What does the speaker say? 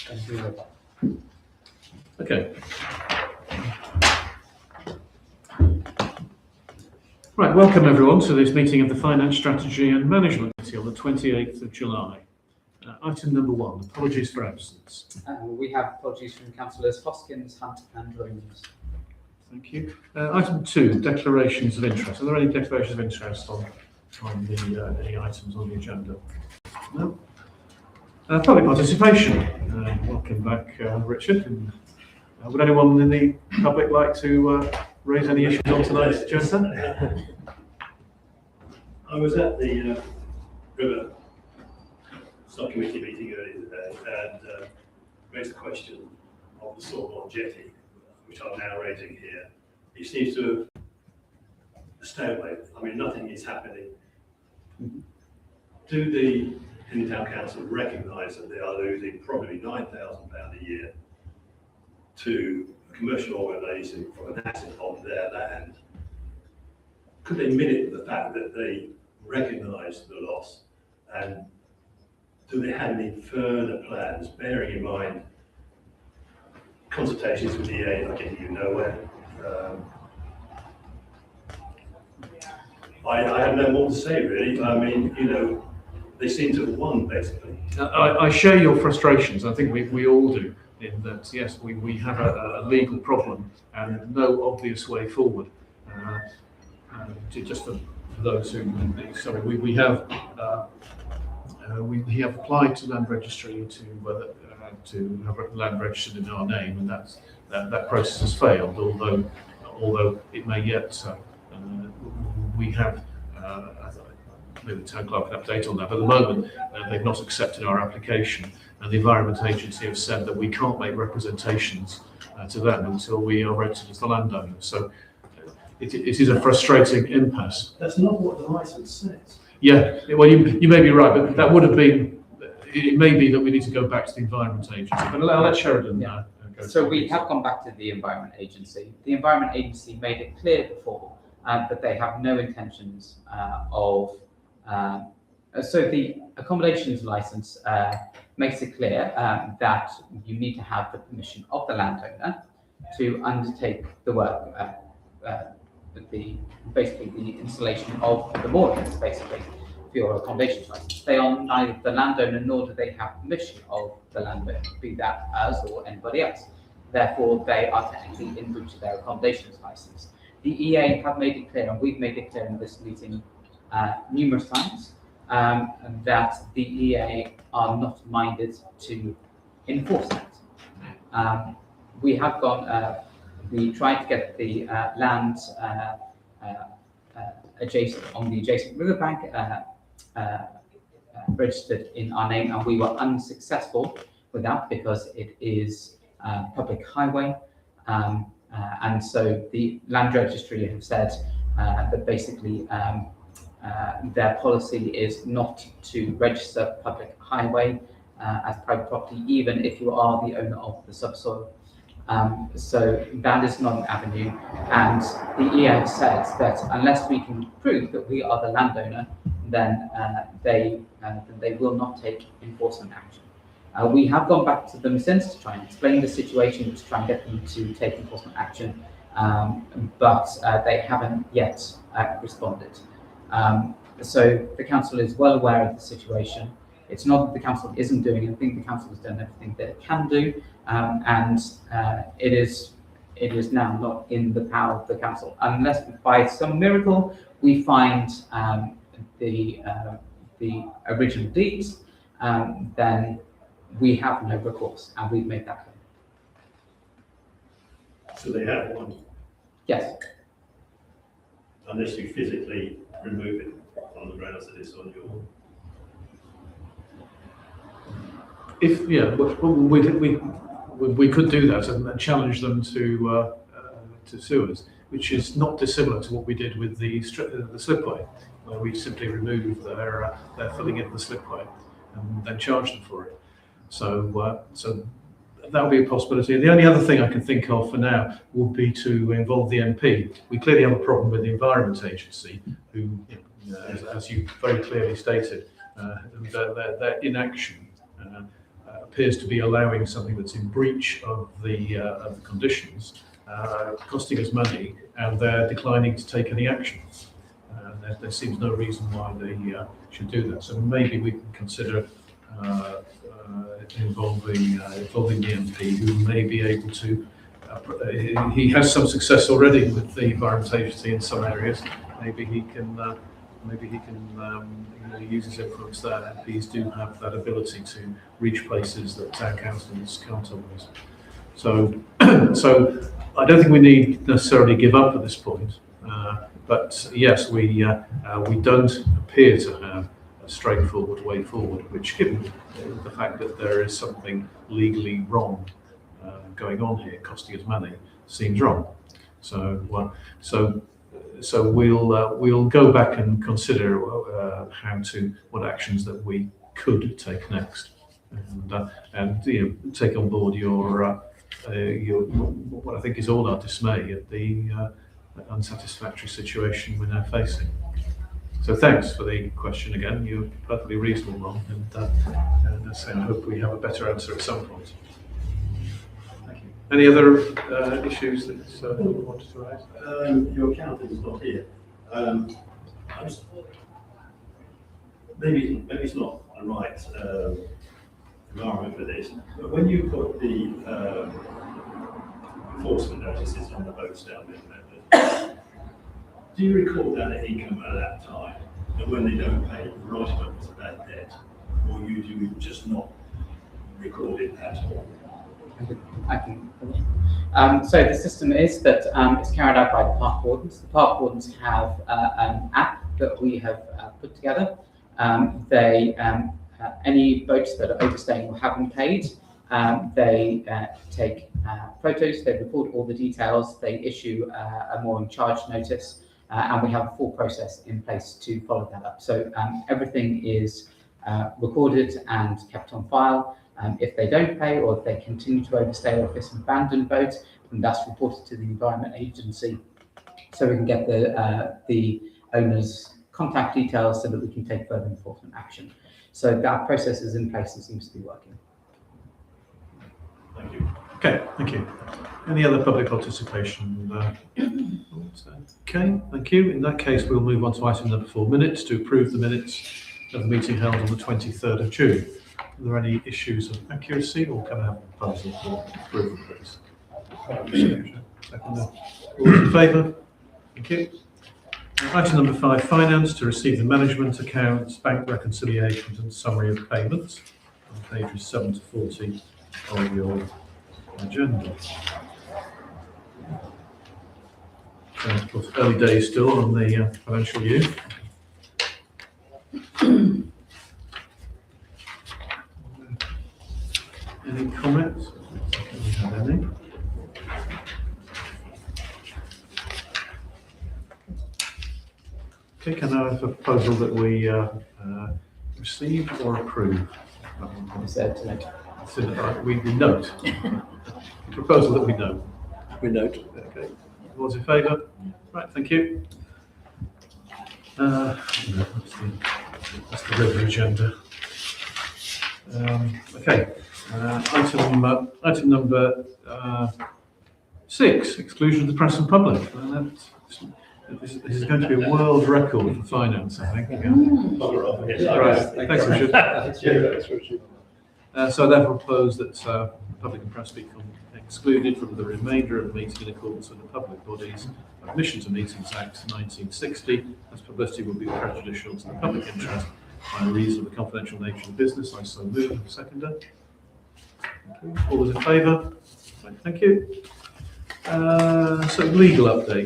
Thank you. Okay. Right, welcome everyone to this meeting of the Finance Strategy and Management Committee on the 28th of July. Item number 1, apologies for absence. We have apologies from Councillors Hoskins, Hunt and Williams. Thank you. Item 2, declarations of interest. Are there any declarations of interest on any items on the agenda? No. Public participation. Welcome back, Richard. And, would anyone in the public like to raise any issues on tonight's agenda? I was at the River Subcommittee meeting earlier today and raised the question of the Sawbourne jetty, which I'm now raising here. It seems to have a stalemate. I mean, nothing is happening. Do the Hidden Town Council recognise that they are losing probably £9,000 a year to a commercial organisation for an asset on their land? Could they minute the fact that they recognise the loss, and do they have any further plans, bearing in mind consultations with the EA are getting you nowhere? I have no more to say really. I mean, you know, they seem to have won basically. I share your frustrations. I think we all do, in that yes, we have a legal problem and no obvious way forward. Just for those who, sorry, we have applied to Land Registry to have land registered in our name, and that process has failed. Although it may yet, we have. Maybe the town clerk can update on that. But at the moment, they've not accepted our application, and the Environment Agency have said that we can't make representations to them until we are registered as the landowner. So it is a frustrating impasse. That's not what the licence says. Yeah, well, you may be right, but that would have been. It may be that we need to go back to the Environment Agency. But I'll let Sheridan go. So we have gone back to the Environment Agency. The Environment Agency made it clear before that they have no intentions of. So the accommodations licence makes it clear that you need to have the permission of the landowner to undertake the work, basically the installation of the moorings, basically, for your accommodations licence. They are neither the landowner nor do they have permission of the landowner, be that us or anybody else. Therefore, they are technically in breach of their accommodations licence. The EA have made it clear, and we've made it clear in this meeting numerous times, that the EA are not minded to enforce that. We have gone, we tried to get the land adjacent on the adjacent riverbank registered in our name, and we were unsuccessful with that because it is public highway, and so the Land Registry have said that basically their policy is not to register public highway as private property, even if you are the owner of the subsoil. So that is not an avenue, and the EA says that unless we can prove that we are the landowner, then they will not take enforcement action. We have gone back to them since to try and explain the situation, to try and get them to take enforcement action, but they haven't yet responded. So the council is well aware of the situation. It's not that the council isn't doing anything. The council has done everything that it can do, and it is now not in the power of the council, unless by some miracle we find the original deeds. Then we have no recourse, and we've made that clear. So they have one. Yes. Unless you physically remove it on the grounds that it's on your. If we could do that and challenge them to sue us, which is not dissimilar to what we did with the slipway, where we simply removed their filling in the slipway and then charged them for it. So that would be a possibility. The only other thing I can think of for now would be to involve the MP. We clearly have a problem with the Environment Agency, who, as you very clearly stated, their inaction appears to be allowing something that's in breach of the conditions, costing us money, and they're declining to take any action. There seems no reason why they should do that. So maybe we can consider involving the MP, who may be able to. He has some success already with the Environment Agency in some areas. Maybe he can use his influence there. MPs do have that ability to reach places that town councils can't always. So I don't think we need necessarily give up at this point. But yes, we don't appear to have a straightforward way forward, which, given the fact that there is something legally wrong going on here, costing us money, seems wrong. So we'll go back and consider what actions that we could take next, and take on board your what I think is all our dismay at the unsatisfactory situation we're now facing. So thanks for the question again. You're perfectly reasonable, Ron, and as I say, I hope we have a better answer at some point. Thank you. Any other issues that you wanted to raise? Your accountant is not here. Maybe it's not a right environment for this, but when you put the enforcement notices on the boats down there, do you record that income at that time? And when they don't pay, write it up as a bad debt, or do you just not record it at all? I can. So the system is that it's carried out by the park wardens. The park wardens have an app that we have put together. Any boats that are overstaying or haven't paid, they take photos, they record all the details, they issue a mooring charge notice, and we have a full process in place to follow that up. So everything is recorded and kept on file. If they don't pay, or if they continue to overstay, or if it's an abandoned boat, then that's reported to the Environment Agency, so we can get the owner's contact details so that we can take further enforcement action. So that process is in place and seems to be working. Thank you. Okay, thank you. Any other public participation? Okay, thank you. In that case, we'll move on to item number 4, minutes, to approve the minutes of the meeting held on the 23rd of June. Are there any issues of accuracy, or can I have a proposal for approval, please? Second. All those in favour? Thank you. Item number 5, finance, to receive the management accounts, bank reconciliations and summary of payments on pages 7 to 40 of your agenda. Of course, early days still on the financial year. Any comments? Do we have any? Okay, can I have a proposal that we receive or approve? We note. Proposal that we note. We note. Okay. All those in favour? Right, thank you. That's the regular agenda. Okay. Item number 6, exclusion of the press and public. This is going to be a world record for finance, I think. Right, thanks, Richard. So I therefore propose that the public and press become excluded from the remainder of the meeting in accordance with the Public Bodies Admission to Meetings Act 1960, as publicity would be prejudicial to the public interest by reason of the confidential nature of the business. I so move. Seconder. All those in favour? Right, thank you. So legal update.